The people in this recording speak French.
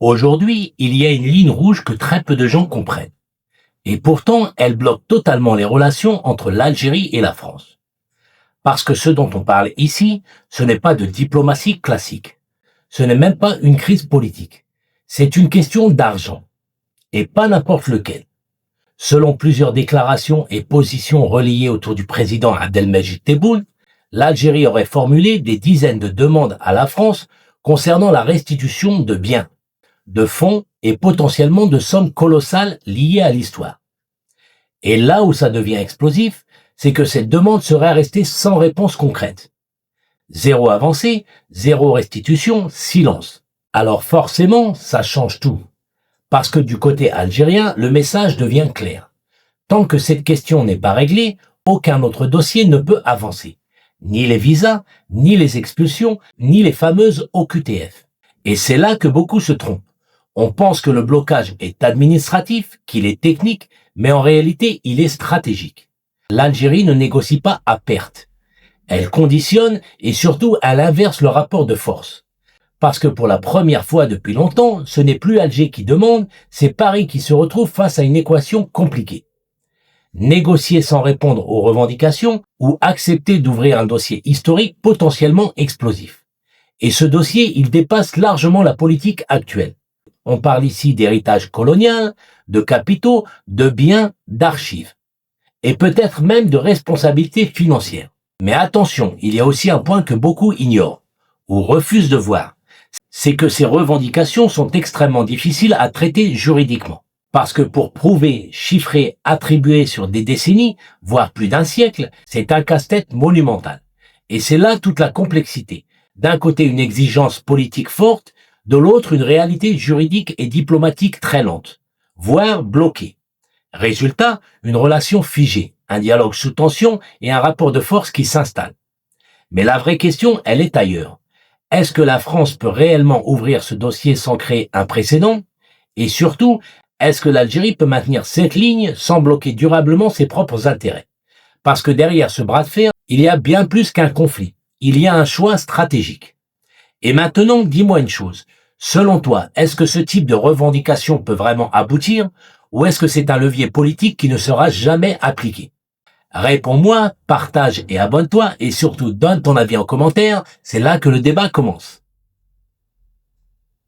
Aujourd'hui, il y a une ligne rouge que très peu de gens comprennent. Et pourtant, elle bloque totalement les relations entre l'Algérie et la France. Parce que ce dont on parle ici, ce n'est pas de diplomatie classique. Ce n'est même pas une crise politique. C'est une question d'argent. Et pas n'importe lequel. Selon plusieurs déclarations et positions relayées autour du président Abdelmejid Tebboune, l'Algérie aurait formulé des dizaines de demandes à la France concernant la restitution de biens, de fonds et potentiellement de sommes colossales liées à l'histoire. Et là où ça devient explosif, c'est que cette demande serait restée sans réponse concrète. Zéro avancée, zéro restitution, silence. Alors forcément, ça change tout. Parce que du côté algérien, le message devient clair. Tant que cette question n'est pas réglée, aucun autre dossier ne peut avancer. Ni les visas, ni les expulsions, ni les fameuses OQTF. Et c'est là que beaucoup se trompent. On pense que le blocage est administratif, qu'il est technique, mais en réalité, il est stratégique. L'Algérie ne négocie pas à perte. Elle conditionne et surtout elle inverse le rapport de force. Parce que pour la première fois depuis longtemps, ce n'est plus Alger qui demande, c'est Paris qui se retrouve face à une équation compliquée. Négocier sans répondre aux revendications ou accepter d'ouvrir un dossier historique potentiellement explosif. Et ce dossier, il dépasse largement la politique actuelle. On parle ici d'héritage colonial, de capitaux, de biens, d'archives. Et peut-être même de responsabilités financières. Mais attention, il y a aussi un point que beaucoup ignorent, ou refusent de voir. C'est que ces revendications sont extrêmement difficiles à traiter juridiquement. Parce que pour prouver, chiffrer, attribuer sur des décennies, voire plus d'un siècle, c'est un casse-tête monumental. Et c'est là toute la complexité. D'un côté une exigence politique forte, de l'autre une réalité juridique et diplomatique très lente, voire bloquée. Résultat, une relation figée, un dialogue sous tension et un rapport de force qui s'installe. Mais la vraie question, elle est ailleurs. Est-ce que la France peut réellement ouvrir ce dossier sans créer un précédent? Et surtout, est-ce que l'Algérie peut maintenir cette ligne sans bloquer durablement ses propres intérêts? Parce que derrière ce bras de fer, il y a bien plus qu'un conflit. Il y a un choix stratégique. Et maintenant, dis-moi une chose. Selon toi, est-ce que ce type de revendication peut vraiment aboutir ou est-ce que c'est un levier politique qui ne sera jamais appliqué? Réponds-moi, partage et abonne-toi et surtout donne ton avis en commentaire, c'est là que le débat commence.